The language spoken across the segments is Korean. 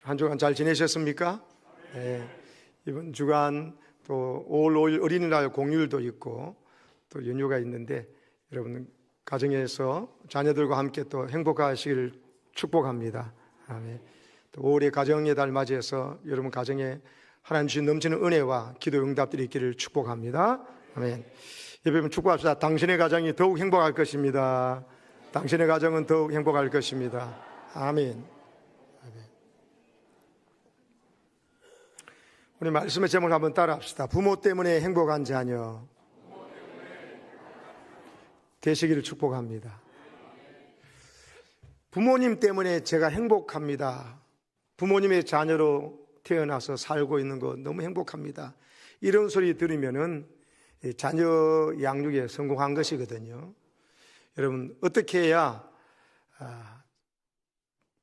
한 주간 잘 지내셨습니까? 네. 이번 주간 또 5월 5일 어린이날 공휴일도 있고 또 연휴가 있는데 여러분 가정에서 자녀들과 함께 또 행복하시길 축복합니다. 아멘. 또 5월의 가정의 달 맞이해서 여러분 가정에 하나님 주신 넘치는 은혜와 기도 응답들이 있기를 축복합니다. 아멘. 여러분 축복합시다. 당신의 가정이 더욱 행복할 것입니다. 당신의 가정은 더욱 행복할 것입니다. 아멘. 우리 말씀의 제목을 한번 따라합시다. 부모 때문에 행복한 자녀 되시기를 축복합니다. 부모님 때문에 제가 행복합니다. 부모님의 자녀로 태어나서 살고 있는 거 너무 행복합니다. 이런 소리 들으면은 자녀 양육에 성공한 것이거든요. 여러분 어떻게 해야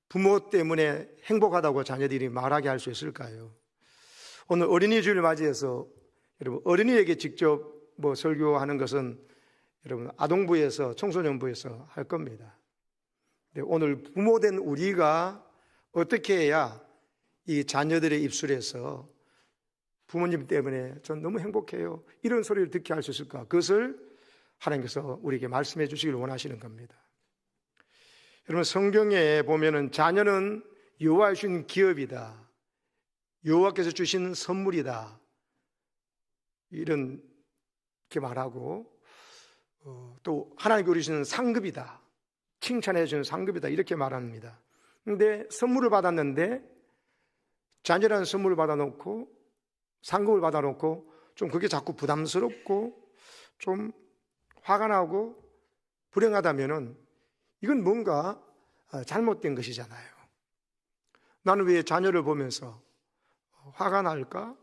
부모 때문에 행복하다고 자녀들이 말하게 할 수 있을까요? 오늘 어린이 주일을 맞이해서 여러분 어린이에게 직접 설교하는 것은 여러분 아동부에서 청소년부에서 할 겁니다. 근데 오늘 부모된 우리가 어떻게 해야 이 자녀들의 입술에서 부모님 때문에 전 너무 행복해요 이런 소리를 듣게 할 수 있을까? 그것을 하나님께서 우리에게 말씀해 주시길 원하시는 겁니다. 여러분 성경에 보면은 자녀는 여호와의 주신 기업이다, 여호와께서 주신 선물이다 이렇게 말하고 또 하나님께 주시는 상급이다, 칭찬해 주는 상급이다 이렇게 말합니다. 그런데 선물을 받았는데 자녀라는 선물을 받아놓고 상급을 받아놓고 좀 그게 자꾸 부담스럽고 좀 화가 나고 불행하다면은 이건 뭔가 잘못된 것이잖아요. 나는 왜 자녀를 보면서 화가 날까?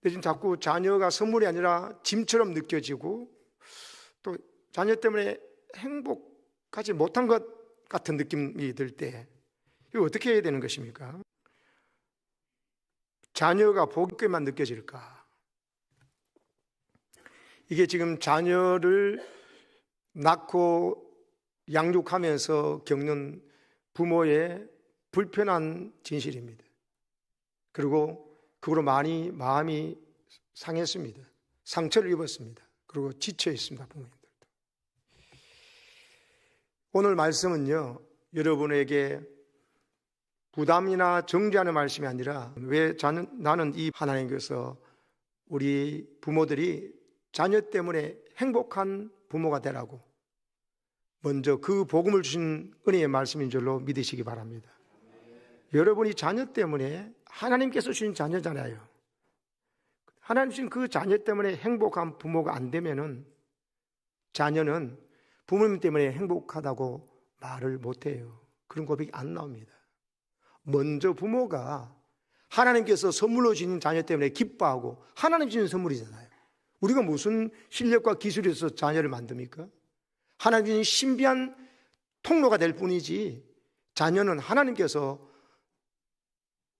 대신 자꾸 자녀가 선물이 아니라 짐처럼 느껴지고 또 자녀 때문에 행복하지 못한 것 같은 느낌이 들 때 이거 어떻게 해야 되는 것입니까? 자녀가 복되게만 느껴질까? 이게 지금 자녀를 낳고 양육하면서 겪는 부모의 불편한 진실입니다. 그리고 그거로 많이 마음이 상했습니다. 상처를 입었습니다. 그리고 지쳐 있습니다. 부모님들도. 오늘 말씀은요, 여러분에게 부담이나 정죄하는 말씀이 아니라 왜 나는 이 하나님께서 우리 부모들이 자녀 때문에 행복한 부모가 되라고 먼저 그 복음을 주신 은혜의 말씀인 줄로 믿으시기 바랍니다. 여러분이 자녀 때문에 하나님께서 주신 자녀잖아요. 하나님 주신 그 자녀 때문에 행복한 부모가 안 되면은 자녀는 부모님 때문에 행복하다고 말을 못해요. 그런 고백이 안 나옵니다. 먼저 부모가 하나님께서 선물로 주신 자녀 때문에 기뻐하고 하나님 주신 선물이잖아요. 우리가 무슨 실력과 기술이 있어서 자녀를 만듭니까? 하나님 주신 신비한 통로가 될 뿐이지 자녀는 하나님께서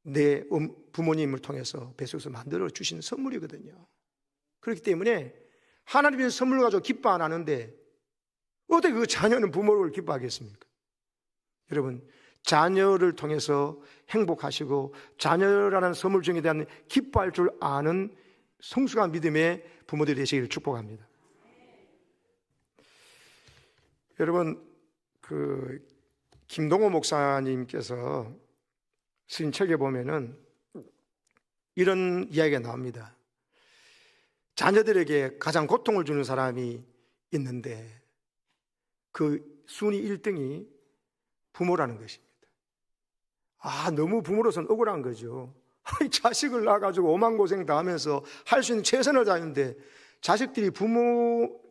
내 부모님을 통해서 뱃속에서 만들어 주신 선물이거든요. 그렇기 때문에 하나님의 선물을 가지고 기뻐 안 하는데 어떻게 그 자녀는 부모를 기뻐하겠습니까? 여러분 자녀를 통해서 행복하시고 자녀라는 선물 중에 대한 기뻐할 줄 아는 성숙한 믿음의 부모들이 되시기를 축복합니다. 여러분 김동호 목사님께서 쓰신 책에 보면은 이런 이야기가 나옵니다. 자녀들에게 가장 고통을 주는 사람이 있는데 그 순위 1등이 부모라는 것입니다. 너무 부모로서는 억울한 거죠. 자식을 낳아가지고 오만고생 다 하면서 할 수 있는 최선을 다하는데 자식들이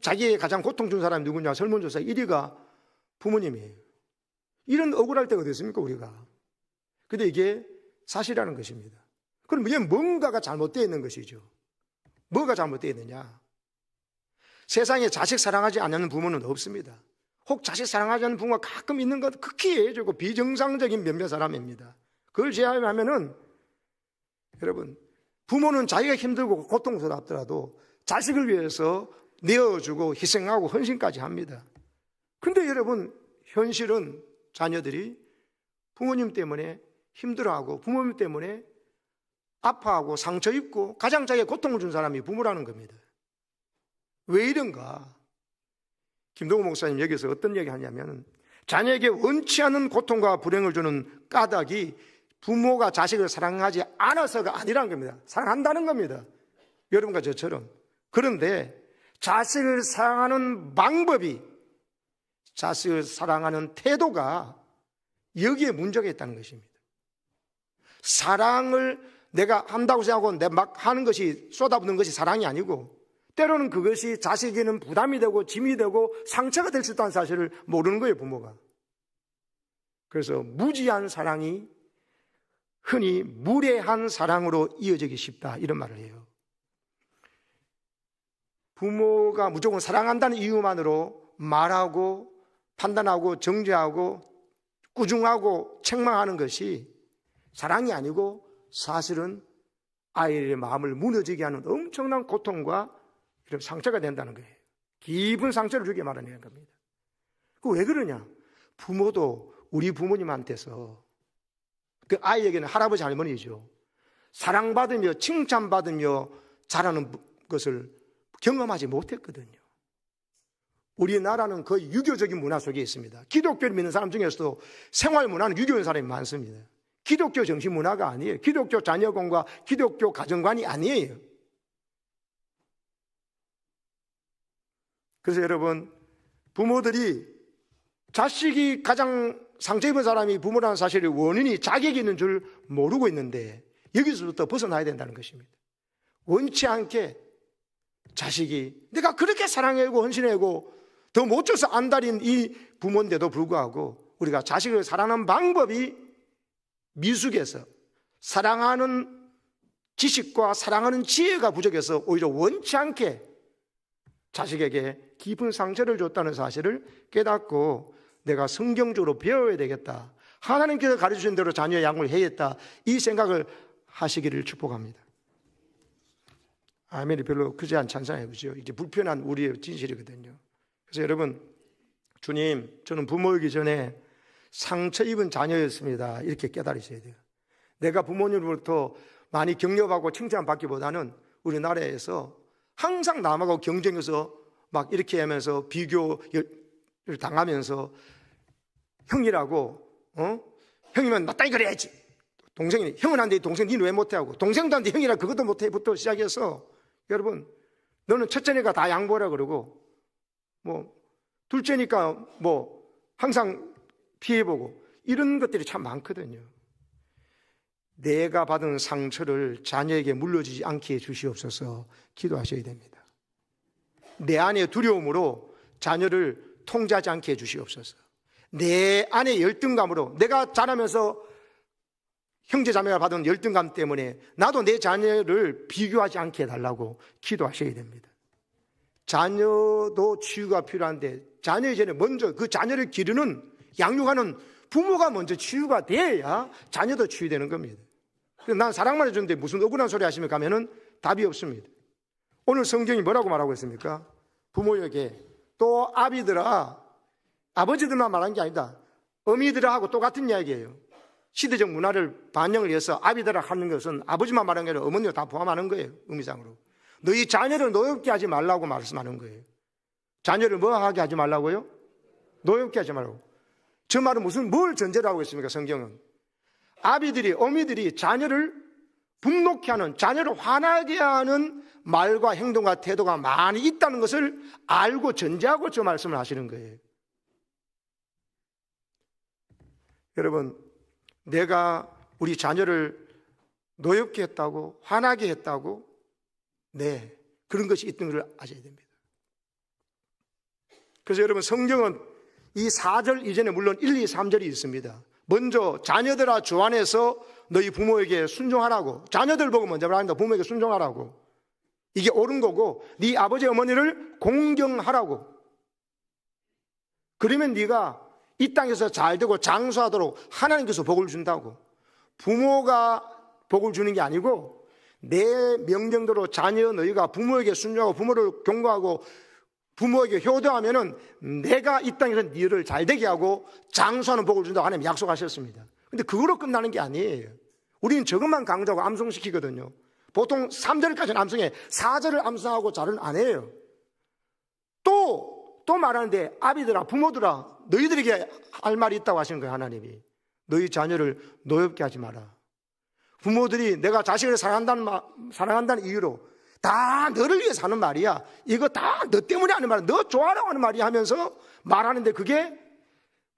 자기의 가장 고통 주는 사람이 누구냐? 설문조사 1위가 부모님이에요. 이런 억울할 때가 어디 있습니까 우리가? 근데 이게 사실이라는 것입니다. 그럼 이게 뭔가가 잘못되어 있는 것이죠. 뭐가 잘못되어 있느냐? 세상에 자식 사랑하지 않는 부모는 없습니다. 혹 자식 사랑하지 않는 부모가 가끔 있는 것 극히 예외적이고 비정상적인 몇몇 사람입니다. 그걸 제외하면은 여러분 부모는 자기가 힘들고 고통스럽더라도 자식을 위해서 내어주고 희생하고 헌신까지 합니다. 근데 여러분 현실은 자녀들이 부모님 때문에 힘들어하고 부모 때문에 아파하고 상처 입고 가장 자기에 고통을 준 사람이 부모라는 겁니다. 왜 이런가? 김동호 목사님 여기서 어떤 얘기 하냐면 자녀에게 원치 않는 고통과 불행을 주는 까닭이 부모가 자식을 사랑하지 않아서가 아니라는 겁니다. 사랑한다는 겁니다. 여러분과 저처럼. 그런데 자식을 사랑하는 방법이, 자식을 사랑하는 태도가 여기에 문제가 있다는 것입니다. 사랑을 내가 한다고 생각하고 내 막 하는 것이, 쏟아붓는 것이 사랑이 아니고 때로는 그것이 자식에게는 부담이 되고 짐이 되고 상처가 될 수 있다는 사실을 모르는 거예요, 부모가. 그래서 무지한 사랑이 흔히 무례한 사랑으로 이어지기 쉽다, 이런 말을 해요. 부모가 무조건 사랑한다는 이유만으로 말하고 판단하고 정죄하고 꾸중하고 책망하는 것이 사랑이 아니고 사실은 아이의 마음을 무너지게 하는 엄청난 고통과 이런 상처가 된다는 거예요. 깊은 상처를 주게 마련하는 겁니다. 그 왜 그러냐? 부모도 우리 부모님한테서 그 아이에게는 할아버지 할머니죠. 사랑받으며 칭찬받으며 자라는 것을 경험하지 못했거든요. 우리나라는 거의 유교적인 문화 속에 있습니다. 기독교를 믿는 사람 중에서도 생활 문화는 유교인 사람이 많습니다. 기독교 정신 문화가 아니에요. 기독교 자녀관과 기독교 가정관이 아니에요. 그래서 여러분, 부모들이 자식이 가장 상처 입은 사람이 부모라는 사실의 원인이 자격이 있는 줄 모르고 있는데 여기서부터 벗어나야 된다는 것입니다. 원치 않게 자식이 내가 그렇게 사랑하고 헌신하고 더 못 줘서 안달인 이 부모인데도 불구하고 우리가 자식을 사랑하는 방법이 미숙해서 사랑하는 지식과 사랑하는 지혜가 부족해서 오히려 원치 않게 자식에게 깊은 상처를 줬다는 사실을 깨닫고 내가 성경적으로 배워야 되겠다, 하나님께서 가르치신 대로 자녀의 양육을 해야겠다, 이 생각을 하시기를 축복합니다. 아멘이 별로 크지 않잖아요, 그죠? 이제 불편한 우리의 진실이거든요. 그래서 여러분, 주님, 저는 부모이기 전에 상처 입은 자녀였습니다, 이렇게 깨달으셔야 돼요. 내가 부모님으로부터 많이 격려받고 칭찬받기보다는 우리나라에서 항상 남하고 경쟁해서 막 이렇게 하면서 비교를 당하면서 형이라고, 형이면 마땅히 그래야지, 동생이, 형은 안 돼, 동생 니는 왜 못해 하고, 동생도 안 돼, 형이라 그것도 못해 부터 시작해서, 여러분, 너는 첫째니까 다 양보하라 그러고, 둘째니까 항상 피해보고, 이런 것들이 참 많거든요. 내가 받은 상처를 자녀에게 물려주지 않게 해주시옵소서 기도하셔야 됩니다. 내 안의 두려움으로 자녀를 통제하지 않게 해주시옵소서. 내 안의 열등감으로, 내가 자라면서 형제자매가 받은 열등감 때문에 나도 내 자녀를 비교하지 않게 해달라고 기도하셔야 됩니다. 자녀도 치유가 필요한데 자녀 이전에 먼저 그 자녀를 기르는, 양육하는 부모가 먼저 치유가 돼야 자녀도 치유되는 겁니다. 난 사랑만 해주는데 무슨 억울한 소리 하시면 가면은 답이 없습니다. 오늘 성경이 뭐라고 말하고 있습니까? 부모에게 또 아비들아, 아버지들만 말한 게 아니다, 어미들아 하고 똑같은 이야기예요. 시대적 문화를 반영을 해서 아비들아 하는 것은 아버지만 말한 게 아니라 어머니가 다 포함하는 거예요. 의미상으로 너희 자녀를 노엽게 하지 말라고 말씀하는 거예요. 자녀를 뭐 하게 하지 말라고요? 노엽게 하지 말라고. 저 말은 뭘 전제로 하고 있습니까? 성경은 아비들이, 어미들이 자녀를 분노케 하는, 자녀를 화나게 하는 말과 행동과 태도가 많이 있다는 것을 알고 전제하고 저 말씀을 하시는 거예요. 여러분, 내가 우리 자녀를 노엽게 했다고, 화나게 했다고, 네, 그런 것이 있던 걸 아셔야 됩니다. 그래서 여러분, 성경은 이 4절 이전에 물론 1, 2, 3절이 있습니다. 먼저 자녀들아 주 안에서 너희 부모에게 순종하라고, 자녀들 보고 먼저 말한다. 부모에게 순종하라고. 이게 옳은 거고, 네 아버지 어머니를 공경하라고. 그러면 네가 이 땅에서 잘 되고 장수하도록 하나님께서 복을 준다고. 부모가 복을 주는 게 아니고 내 명령대로 자녀 너희가 부모에게 순종하고 부모를 경고하고 부모에게 효도하면은 내가 이 땅에서 너희를 잘 되게 하고 장수하는 복을 준다고 하나님 약속하셨습니다. 근데 그거로 끝나는 게 아니에요. 우리는 저것만 강조하고 암송시키거든요. 보통 3절까지는 암송해, 4절을 암송하고 잘은 안 해요. 또 말하는데, 아비들아, 부모들아, 너희들에게 할 말이 있다고 하시는 거예요. 하나님이. 너희 자녀를 노엽게 하지 마라. 부모들이 내가 자식을 사랑한다는 이유로 다 너를 위해서 하는 말이야. 이거 다 너 때문에 하는 말이야. 너 좋아하라고 하는 말이야 하면서 말하는데, 그게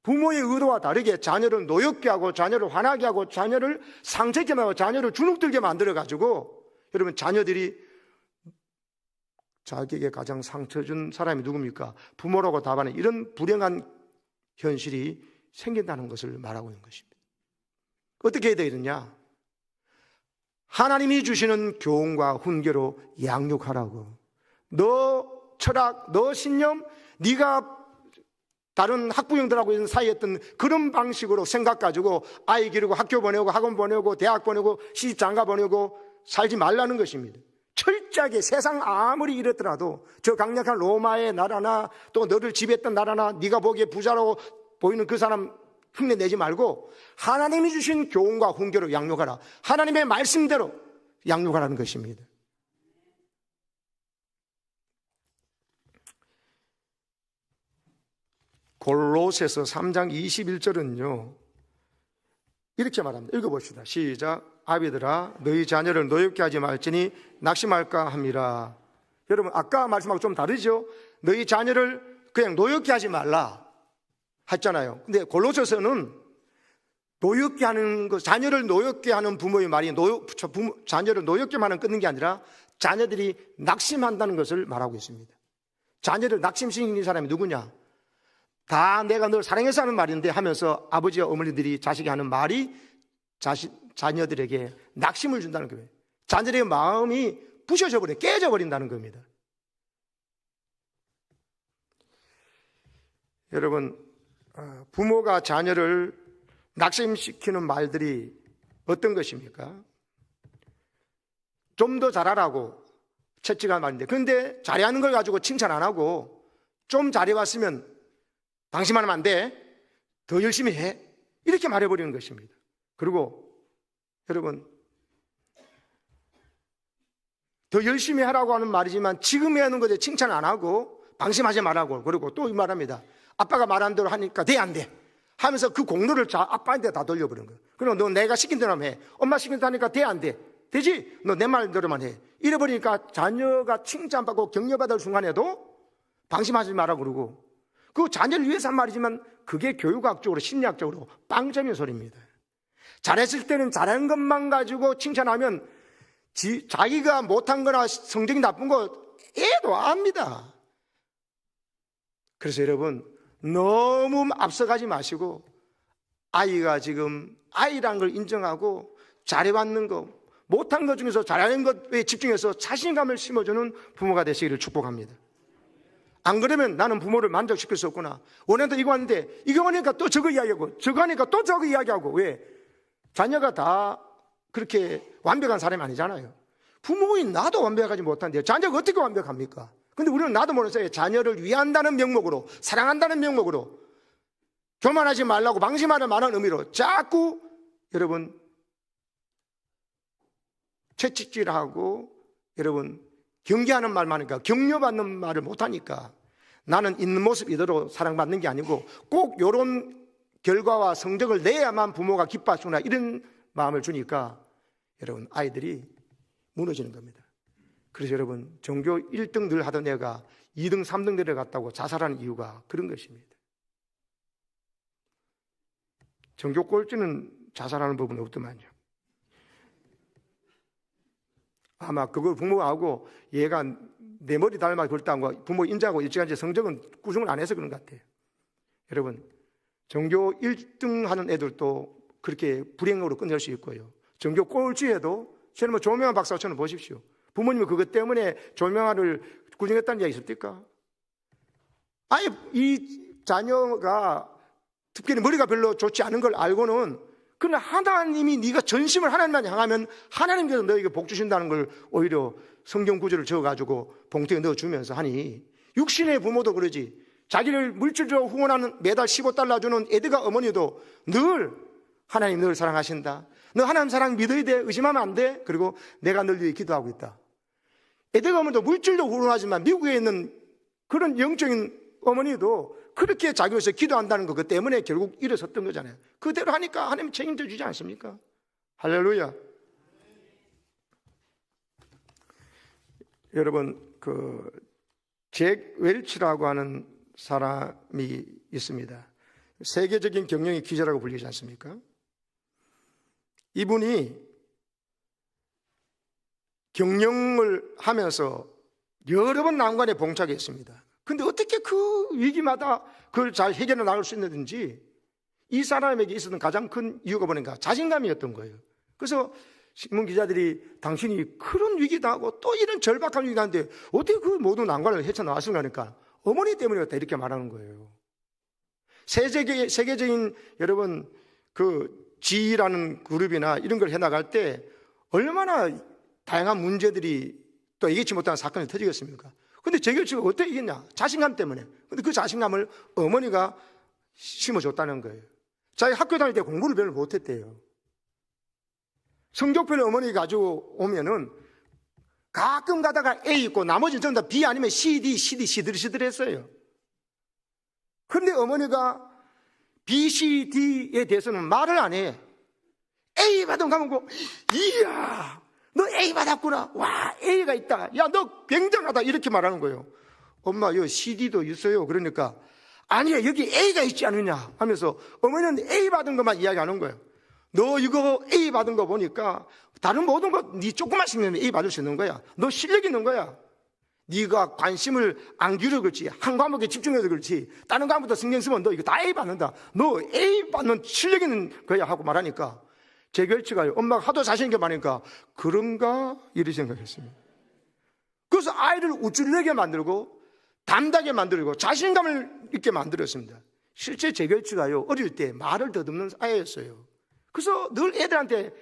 부모의 의도와 다르게 자녀를 노엽게 하고, 자녀를 화나게 하고, 자녀를 상처있게 하고, 자녀를 주눅들게 만들어가지고, 여러분, 자녀들이 자기에게 가장 상처 준 사람이 누굽니까? 부모라고 답하는 이런 불행한 현실이 생긴다는 것을 말하고 있는 것입니다. 어떻게 해야 되느냐? 하나님이 주시는 교훈과 훈계로 양육하라고. 너 철학, 너 신념, 네가 다른 학부형들하고 있는 사이였던 그런 방식으로 생각 가지고 아이 기르고 학교 보내고 학원 보내고 대학 보내고 시집 장가 보내고 살지 말라는 것입니다. 철저하게 세상 아무리 이렇더라도 저 강력한 로마의 나라나 또 너를 지배했던 나라나 네가 보기에 부자로 보이는 그 사람 흉내내지 말고 하나님이 주신 교훈과 훈계로 양육하라. 하나님의 말씀대로 양육하라는 것입니다. 골로새서 3장 21절은요 이렇게 말합니다. 읽어봅시다. 시작. 아비들아, 너희 자녀를 노엽게 하지 말지니 낙심할까 함이라. 여러분, 아까 말씀하고 좀 다르죠? 너희 자녀를 그냥 노엽게 하지 말라 했잖아요. 근데 골로새서는 노엽게 하는 것, 자녀를 노엽게 하는 부모의 말이 자녀를 노엽게만 끊는 게 아니라 자녀들이 낙심한다는 것을 말하고 있습니다. 자녀를 낙심시키는 사람이 누구냐? 다 내가 널 사랑해서 하는 말인데 하면서 아버지와 어머니들이 자식이 하는 말이 자녀들에게 낙심을 준다는 거예요. 자녀들의 마음이 부셔져 버려, 깨져 버린다는 겁니다. 여러분, 부모가 자녀를 낙심시키는 말들이 어떤 것입니까? 좀 더 잘하라고 채찍한 말인데, 그런데 잘하는 걸 가지고 칭찬 안 하고 좀 잘해왔으면 방심하면 안 돼, 더 열심히 해, 이렇게 말해버리는 것입니다. 그리고 여러분, 더 열심히 하라고 하는 말이지만 지금 해야 하는 것에 칭찬 안 하고 방심하지 말라고. 그리고 또 이 말합니다. 아빠가 말한 대로 하니까 돼, 안 돼 하면서 그 공로를 아빠한테 다 돌려버리는 거예요. 그럼 너 내가 시킨 대로만 해. 엄마 시킨 대로 하니까 돼, 안 돼? 되지? 너 내 말대로만 해. 이래버리니까 자녀가 칭찬받고 격려받을 순간에도 방심하지 말라고 그러고, 그 자녀를 위해서 한 말이지만 그게 교육학적으로 심리학적으로 빵점인 소리입니다. 잘했을 때는 잘한 것만 가지고 칭찬하면 자기가 못한 거나 성적이 나쁜 거 애도 압니다. 그래서 여러분, 너무 앞서가지 마시고 아이가 지금 아이라는 걸 인정하고 잘해왔는 거, 못한 것 중에서 잘하는 것에 집중해서 자신감을 심어주는 부모가 되시기를 축복합니다. 안 그러면 나는 부모를 만족시킬 수 없구나. 원래도 이거 하는데 이거 하니까 또 저거 이야기하고 저거 하니까 또 저거 이야기하고. 왜? 자녀가 다 그렇게 완벽한 사람이 아니잖아요. 부모인 나도 완벽하지 못한데 자녀가 어떻게 완벽합니까? 근데 우리는 나도 모르는 사이에 자녀를 위한다는 명목으로, 사랑한다는 명목으로, 교만하지 말라고 방심하는 많은 의미로 자꾸 여러분 채찍질하고 여러분 경계하는 말만 하니까, 격려받는 말을 못하니까 나는 있는 모습 이대로 사랑받는 게 아니고 꼭 이런 결과와 성적을 내야만 부모가 기뻐하시구나, 이런 마음을 주니까 여러분 아이들이 무너지는 겁니다. 그래서 여러분, 전교 1등 늘 하던 애가 2등 3등 내려갔다고 자살하는 이유가 그런 것입니다. 전교 꼴찌는 자살하는 법은 없더만요. 아마 그걸 부모가 하고 얘가 내 머리 닮아 그렇다고 부모 인자하고 일찌감치 성적은 꾸중을 안 해서 그런 것 같아요. 여러분, 전교 1등 하는 애들도 그렇게 불행으로 끝낼 수 있고요. 전교 꼴찌에도, 저는 뭐 조명환 박사처럼 보십시오. 부모님은 그것 때문에 조명환을 꾸중했다는 이야기 있습니까? 아예 이 자녀가 특별히 머리가 별로 좋지 않은 걸 알고는, 그러나 하나님이 네가 전심을 하나님만 향하면 하나님께서 너에게 복 주신다는 걸 오히려 성경 구절을 적어가지고 봉투에 넣어주면서 하니, 육신의 부모도 그러지, 자기를 물질적으로 후원하는 매달 $15 주는 에드가 어머니도 늘 하나님 너를 사랑하신다. 너 하나님 사랑 믿어야 돼. 의심하면 안 돼. 그리고 내가 널 위해 기도하고 있다. 에덴 어머니도 물질도 훌륭하지만 미국에 있는 그런 영적인 어머니도 그렇게 자기로서 기도한다는 것 때문에 결국 일어섰던 거잖아요. 그대로 하니까 하나님 책임져 주지 않습니까? 할렐루야. 여러분, 잭 웰치라고 하는 사람이 있습니다. 세계적인 경영의 기자라고 불리지 않습니까? 이분이 경영을 하면서 여러 번 난관에 봉착했습니다. 근데 어떻게 그 위기마다 그걸 잘 해결해 나갈 수 있는지 이 사람에게 있었던 가장 큰 이유가 뭐냐면 자신감이었던 거예요. 그래서 신문 기자들이 당신이 그런 위기도 하고 또 이런 절박한 위기가 하는데 어떻게 그 모든 난관을 헤쳐나왔을까 하니까 어머니 때문이었다 이렇게 말하는 거예요. 세계적인 여러분 G라는 그룹이나 이런 걸 해나갈 때 얼마나 다양한 문제들이 또 예기치 못한 사건이 터지겠습니까? 근데 재결치가 어떻게 이겼냐? 자신감 때문에. 근데 그 자신감을 어머니가 심어줬다는 거예요. 자기 학교 다닐 때 공부를 별로 못했대요. 성적표를 어머니가 가지고 오면은 가끔 가다가 A 있고 나머지는 전부 다 B 아니면 C, D 시들시들했어요. 그런데 어머니가 B, C, D에 대해서는 말을 안 해. A 받은 가면 고 이야 너 A 받았구나. 와 A가 있다. 야 너 굉장하다 이렇게 말하는 거예요. 엄마 여기 CD도 있어요. 그러니까 아니야 여기 A가 있지 않느냐 하면서 어머니는 A 받은 것만 이야기하는 거예요. 너 이거 A 받은 거 보니까 다른 모든 거 네 조그만씩 내면 A 받을 수 있는 거야. 너 실력 있는 거야. 네가 관심을 안 기울여 그렇지 한 과목에 집중해서 그렇지 다른 과목부터 신경 쓰면 너 이거 다 A 받는다. 너 A 받는 실력 있는 거야 하고 말하니까 제 결치가 엄마가 하도 자신 있게 말하니까 그런가 이렇게 생각했습니다. 그래서 아이를 우쭐내게 만들고 담다게 만들고 자신감을 있게 만들었습니다. 실제 제 결치가요 어릴 때 말을 더듬는 아이였어요. 그래서 늘 애들한테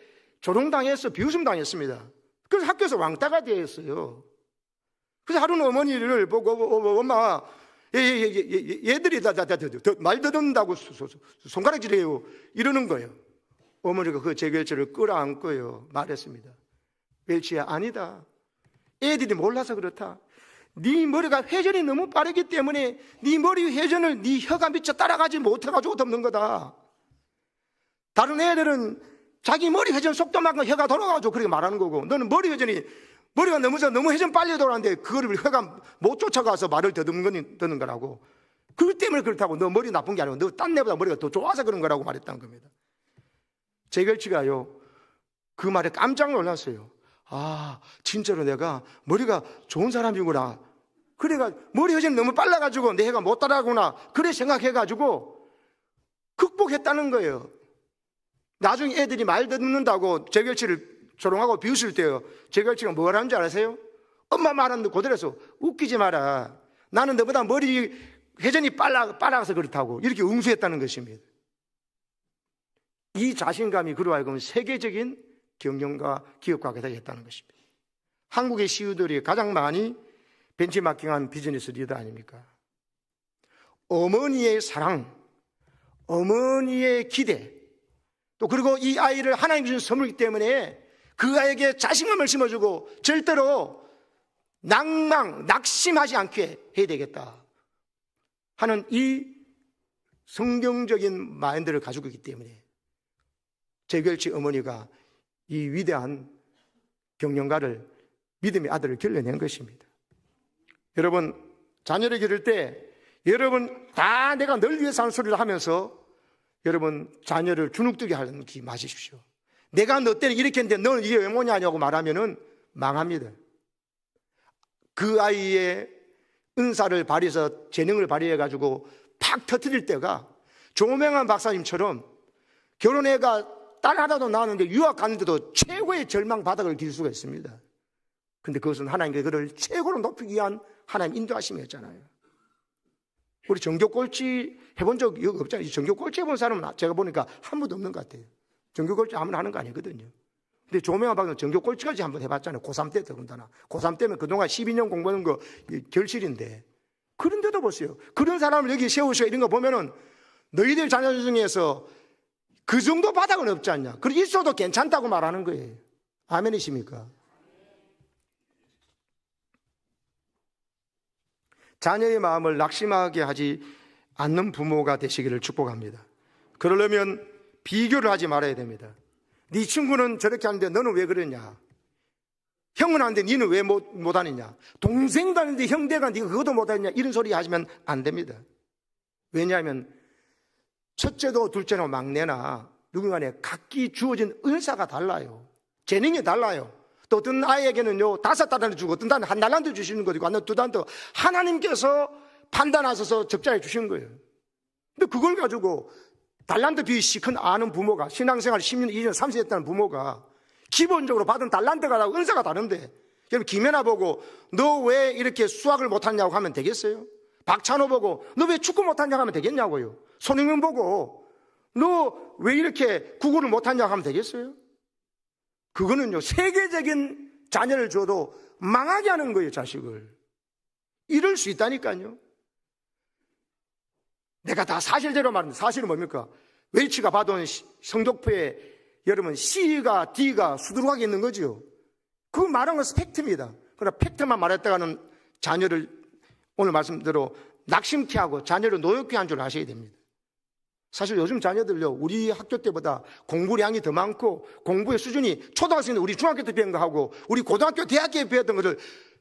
조롱당해서 비웃음 당했습니다. 그래서 학교에서 왕따가 되었어요. 그래서 하루는 어머니를 보고 엄마 얘들이 말 더듬는다고 손가락질해요 이러는 거예요. 어머니가 그 제 결치를 끌어안고요 말했습니다. 웰치야 아니다. 애들이 몰라서 그렇다. 네 머리가 회전이 너무 빠르기 때문에 네 머리 회전을 네 혀가 미쳐 따라가지 못해가지고 덮는 거다. 다른 애들은 자기 머리 회전 속도만큼 혀가 돌아가지고 그렇게 말하는 거고 너는 머리가 너무 회전 빨리 돌아가는데 그거를 혀가 못 쫓아가서 말을 더듬는 거라고. 그것 때문에 그렇다고. 너 머리 나쁜 게 아니고 너 딴 애보다 머리가 더 좋아서 그런 거라고 말했다는 겁니다. 제 결치가요 그 말에 깜짝 놀랐어요. 아 진짜로 내가 머리가 좋은 사람이구나. 그래가 머리 회전이 너무 빨라가지고 내 혀가 못 따라가구나 그래 생각해가지고 극복했다는 거예요. 나중에 애들이 말 듣는다고 제 결치를 조롱하고 비웃을 때요 제 결치가 뭘 하는 줄 아세요? 엄마 말하는데 그대로서 웃기지 마라. 나는 너보다 머리 회전이 빨라서 그렇다고 이렇게 응수했다는 것입니다. 이 자신감이 그로 하여금 세계적인 경영과 기업가가 되겠다는 것입니다. 한국의 CEO들이 가장 많이 벤치마킹한 비즈니스 리더 아닙니까? 어머니의 사랑, 어머니의 기대, 또 그리고 이 아이를 하나님 주신 선물이기 때문에 그 아이에게 자신감을 심어주고 절대로 낙심하지 않게 해야 되겠다 하는 이 성경적인 마인드를 가지고 있기 때문에 제 결치 어머니가 이 위대한 경영가를 믿음의 아들을 길러낸 것입니다. 여러분 자녀를 기를 때 여러분 다 내가 널 위해서 하는 소리를 하면서 여러분 자녀를 주눅들게 하는 기 마십시오. 내가 너 때는 이렇게 했는데 너는 이게 왜 뭐냐고 말하면은 망합니다. 그 아이의 은사를 발휘해서 재능을 발휘해가지고 팍 터뜨릴 때가 조명한 박사님처럼 결혼해가 딸 하나도 낳았는데 유학 가는데도 최고의 절망 바닥을 길 수가 있습니다. 근데 그것은 하나님께 그를 최고로 높이기 위한 하나님 인도하심이었잖아요. 우리 전교 꼴찌 해본 적 없잖아요. 전교 꼴찌 해본 사람은 제가 보니까 한 번도 없는 것 같아요. 전교 꼴찌 아무나 하는 거 아니거든요. 근데 조명한 박사는 전교 꼴찌까지 한번 해봤잖아요. 고3 때 더군다나. 고3 때면 그동안 12년 공부하는 거 결실인데. 그런데도 보세요. 그런 사람을 여기 세우시고 이런 거 보면은 너희들 자녀 중에서 그 정도 바닥은 없지 않냐. 그리고 있어도 괜찮다고 말하는 거예요. 아멘이십니까? 자녀의 마음을 낙심하게 하지 않는 부모가 되시기를 축복합니다. 그러려면 비교를 하지 말아야 됩니다. 네 친구는 저렇게 하는데 너는 왜 그러냐? 형은 하는데 너는 왜 못하느냐? 동생도 하는데 형제가 네가 그것도 못하느냐? 이런 소리 하시면 안 됩니다. 왜냐하면 첫째도 둘째나 막내나 누군가에 각기 주어진 은사가 달라요. 재능이 달라요. 또 어떤 아이에게는요 5달란트 주고 어떤 달은 1달란트 주시는 것이고 어떤 2달란트 하나님께서 판단하셔서 적자해 주신 거예요. 근데 그걸 가지고 달란트 비율이 큰 아는 부모가 신앙생활 10년, 20년, 30년 했다는 부모가 기본적으로 받은 달란트가 은사가 다른데 여러분 김연아 보고 너 왜 이렇게 수학을 못하냐고 하면 되겠어요? 박찬호 보고 너 왜 축구 못하냐고 하면 되겠냐고요? 손흥민 보고 너 왜 이렇게 국어를 못하냐고 하면 되겠어요? 그거는요 세계적인 자녀를 줘도 망하게 하는 거예요. 자식을. 이럴 수 있다니까요. 내가 다 사실대로 말합니다. 사실은 뭡니까? 웰치가 받은 성적표에 여러분 C가 D가 수두룩하게 있는 거죠. 그 말한 것은 팩트입니다. 그러나 팩트만 말했다가는 자녀를 오늘 말씀대로 낙심케 하고 자녀를 노역케 한 줄 아셔야 됩니다. 사실 요즘 자녀들요 우리 학교 때보다 공부량이 더 많고 공부의 수준이 초등학생들 우리 중학교 때 배운 거 하고 우리 고등학교 대학교에 배웠던 것을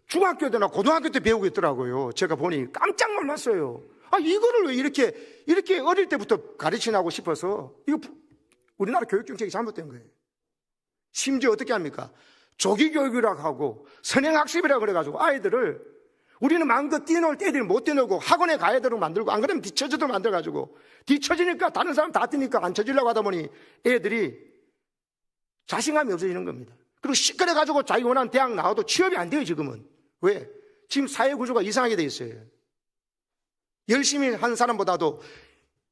중학교 때나 고등학교 때 배우고 있더라고요. 제가 보니 깜짝 놀랐어요. 이거를 왜 이렇게 어릴 때부터 가르치나고 싶어서 이거 우리나라 교육 정책이 잘못된 거예요. 심지어 어떻게 합니까? 조기 교육이라고 하고 선행학습이라고 그래가지고 아이들을 우리는 마음껏 뛰어놀 때 애들이 못 뛰어놀고 학원에 가야 되도록 만들고 안 그러면 뒤처지도록 만들어가지고 뒤처지니까 다른 사람 다 뛰니까 안 처지려고 하다 보니 애들이 자신감이 없어지는 겁니다. 그리고 시끄러가지고 자기 원하는 대학 나와도 취업이 안 돼요 지금은. 왜? 지금 사회 구조가 이상하게 돼 있어요. 열심히 하는 사람보다도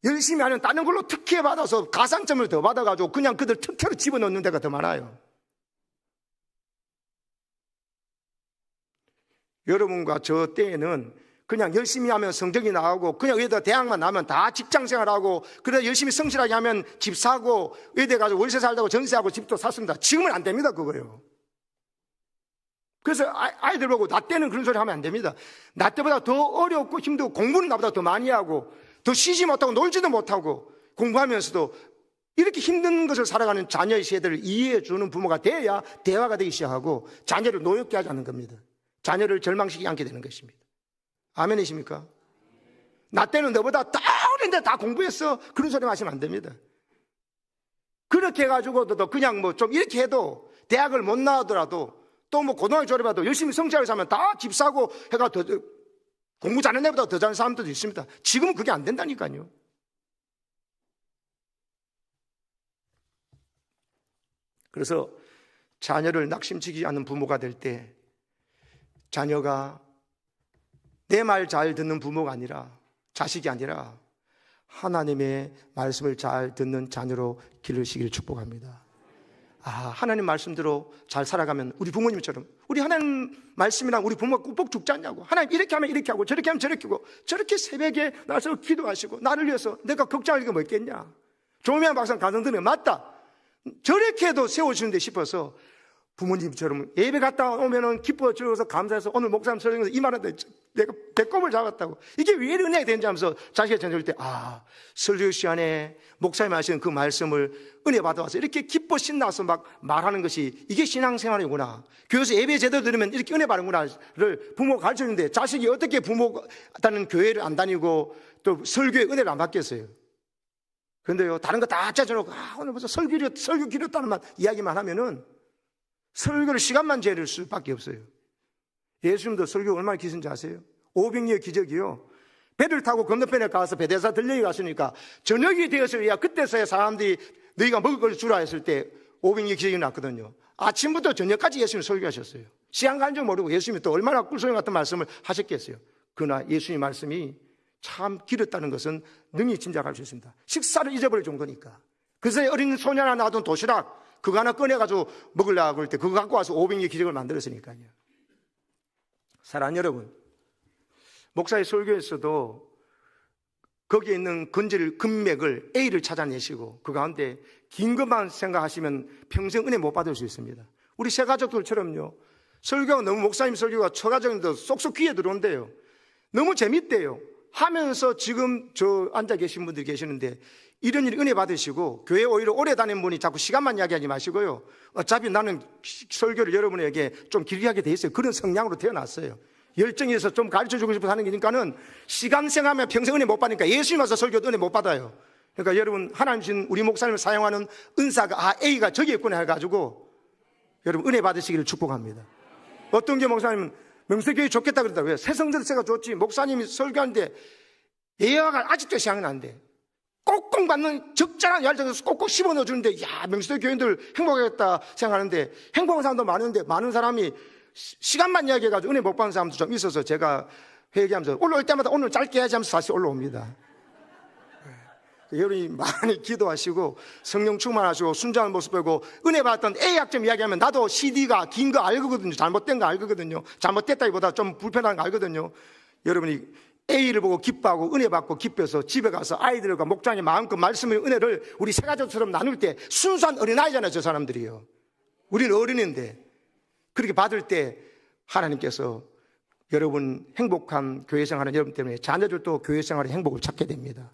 열심히 하는 다른 걸로 특혜 받아서 가산점을 더 받아가지고 그냥 그들 특혜로 집어넣는 데가 더 많아요. 여러분과 저 때에는 그냥 열심히 하면 성적이 나오고 그냥 의대 대학만 나면 다 직장생활하고 그래서 열심히 성실하게 하면 집 사고 의대 가서 월세 살다고 전세하고 집도 샀습니다. 지금은 안 됩니다 그거요. 그래서 아이들 보고 나 때는 그런 소리 하면 안 됩니다. 나 때보다 더 어렵고 힘들고 공부는 나보다 더 많이 하고 더 쉬지 못하고 놀지도 못하고 공부하면서도 이렇게 힘든 것을 살아가는 자녀의 세대를 이해해 주는 부모가 돼야 대화가 되기 시작하고 자녀를 노엽게 하지 않는 겁니다. 자녀를 절망시키지 않게 되는 것입니다. 아멘이십니까? 나 때는 너보다 다 어린데 다 공부했어. 그런 소리 하시면 안 됩니다. 그렇게 해가지고도 그냥 뭐 좀 이렇게 해도 대학을 못 나오더라도 또 뭐 고등학교 졸업해도 열심히 성취하면서 하면 다 집 사고 해가 더 공부 잘하는 애보다 더 잘하는 사람들도 있습니다. 지금은 그게 안 된다니까요. 그래서 자녀를 낙심시키지 않는 부모가 될 때 자녀가 내 말 잘 듣는 부모가 아니라 자식이 아니라 하나님의 말씀을 잘 듣는 자녀로 기르시기를 축복합니다. 하나님 말씀대로 잘 살아가면 우리 부모님처럼 우리 하나님 말씀이랑 우리 부모가 꼭 죽지 않냐고. 하나님 이렇게 하면 이렇게 하고 저렇게 하면 저렇게 하고 저렇게 새벽에 나서 기도하시고 나를 위해서 내가 걱정할 게 뭐 있겠냐. 조미양 박사는 가정들이 맞다. 저렇게 해도 세워주는데 싶어서 부모님처럼 예배 갔다 오면은 기뻐 즐거워서 감사해서 오늘 목사님 설교에서 이 말한테 내가 배꼽을 잡았다고. 이게 왜 이런 은혜가 되는지 하면서 자식이 전해줄 때 설교 시간에 목사님 하시는 그 말씀을 은혜 받아와서 이렇게 기뻐 신나서 막 말하는 것이 이게 신앙생활이구나. 교회에서 예배 제대로 들으면 이렇게 은혜 받는구나를 부모가 가르쳐주는데 자식이 어떻게 부모가 다른 교회를 안 다니고 또 설교에 은혜를 안 받겠어요. 그런데요 다른 거 다 짜줘놓고 오늘 벌써 설교 길었다는 말 이야기만 하면은 설교를 시간만 재를 수밖에 없어요. 예수님도 설교 얼마나 기신지 아세요? 500리의 기적이요. 배를 타고 건너편에 가서 베데사 들려이 갔으니까 저녁이 되었어야 그때서야 사람들이 너희가 먹을 걸 주라 했을 때 500리의 기적이 났거든요. 아침부터 저녁까지 예수님 설교하셨어요. 시간 간 줄 모르고 예수님이 또 얼마나 꿀소리 같은 말씀을 하셨겠어요. 그러나 예수님 말씀이 참 길었다는 것은 능히 짐작할 수 있습니다. 식사를 잊어버릴 정도니까. 그래서 어린 소녀 하나 놔둔 도시락 그거 하나 꺼내가지고 먹으려고 할 때 그거 갖고 와서 500리 기적을 만들었으니까요. 사랑하는 여러분, 목사의 설교에서도 거기에 있는 건질 금맥을 A를 찾아내시고 그 가운데 긴 것만 생각하시면 평생 은혜 못 받을 수 있습니다. 우리 새 가족들처럼요. 설교가 너무 목사님 설교가 처가적인데 쏙쏙 귀에 들어온대요. 너무 재밌대요. 하면서 지금 저 앉아 계신 분들이 계시는데 이런 일 은혜 받으시고 교회 오히려 오래 다닌 분이 자꾸 시간만 이야기하지 마시고요. 어차피 나는 설교를 여러분에게 좀 길게 하게 돼 있어요. 그런 성향으로 태어났어요. 열정이 있어서 좀 가르쳐주고 싶어서 하는 거니까는 시간 생각하면 평생 은혜 못 받으니까 예수님 와서 설교도 은혜 못 받아요. 그러니까 여러분 하나님 주신 우리 목사님을 사용하는 은사가 A가 저기 있구나 해가지고 여러분 은혜 받으시기를 축복합니다. 어떤 게 목사님은 명색교회 좋겠다 그러더라고요. 새성전세가 좋지. 목사님이 설교하는데 예화가 아직도 생각이 난대. 꼭꼭 받는 적절한 얄정에서 꼭꼭 씹어 넣어주는데 야 명색교회 교인들 행복하겠다 생각하는데 행복한 사람도 많은데 많은 사람이 시간만 이야기해가지고 은혜 못 받는 사람도 좀 있어서 제가 회개하면서 올라올 때마다 오늘 짧게 해야지 하면서 다시 올라옵니다. 여러분이 많이 기도하시고 성령 충만하시고 순전한 모습 보고 은혜 받았던 A 약점 이야기하면 나도 CD가 긴 거 알거든요. 잘못된 거 알거든요. 잘못됐다기보다 좀 불편한 거 알거든요. 여러분이 A를 보고 기뻐하고 은혜 받고 기뻐서 집에 가서 아이들과 목장에 마음껏 말씀의 은혜를 우리 새가족처럼 나눌 때 순수한 어린아이잖아요. 저 사람들이요. 우리는 어른인데 그렇게 받을 때 하나님께서 여러분 행복한 교회생활은 여러분 때문에 자녀들도 교회생활의 행복을 찾게 됩니다.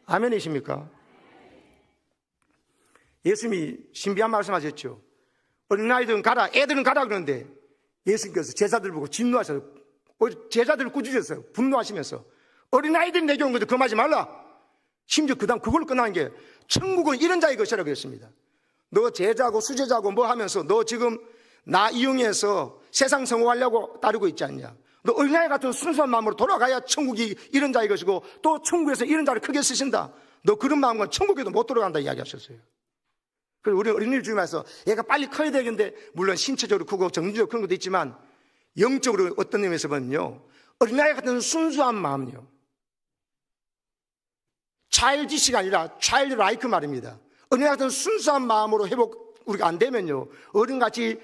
아멘이십니까? 예수님이 신비한 말씀하셨죠. 어린아이들은 가라, 애들은 가라 그러는데 예수님께서 제자들 보고 진노하셔서 제자들을 꾸짖으셨어요. 분노하시면서 어린아이들이 내게 온 거죠. 그만하지 말라. 심지어 그 다음 그걸로 끝나는 게 천국은 이런 자의 것이라고 했습니다. 너 제자고 수제자고 뭐 하면서 너 지금 나 이용해서 세상 성공하려고 따르고 있지 않냐. 너 어린아이 같은 순수한 마음으로 돌아가야 천국이 이런 자의 것이고 또 천국에서 이런 자를 크게 쓰신다. 너 그런 마음과 천국에도 못 돌아간다 이야기하셨어요. 그래서 우리 어린이를 주면서 얘가 빨리 커야 되겠는데 물론 신체적으로 크고 정신적으로 그런 것도 있지만 영적으로 어떤 의미에서 보면요. 어린아이 같은 순수한 마음이요. 차일디시가 아니라 차일드 라이크 말입니다. 어린아이 같은 순수한 마음으로 회복 우리가 안 되면요. 어른같이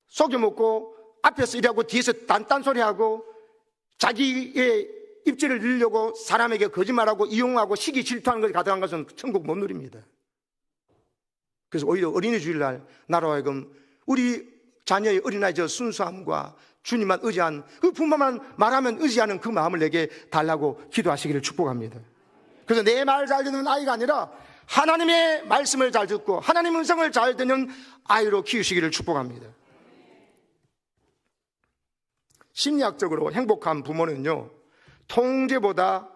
속여먹고 앞에서 일하고 뒤에서 딴소리하고 자기의 입지를 늘려고 사람에게 거짓말하고 이용하고 시기 질투하는 것이 가득한 것은 천국 못 누립니다. 그래서 오히려 어린이 주일날 나로 하여금 우리 자녀의 어린아이 저 순수함과 주님만 의지한 그 부모만 말하면 의지하는 그 마음을 내게 달라고 기도하시기를 축복합니다. 그래서 내 말 잘 듣는 아이가 아니라 하나님의 말씀을 잘 듣고 하나님의 음성을 잘 듣는 아이로 키우시기를 축복합니다. 심리학적으로 행복한 부모는요, 통제보다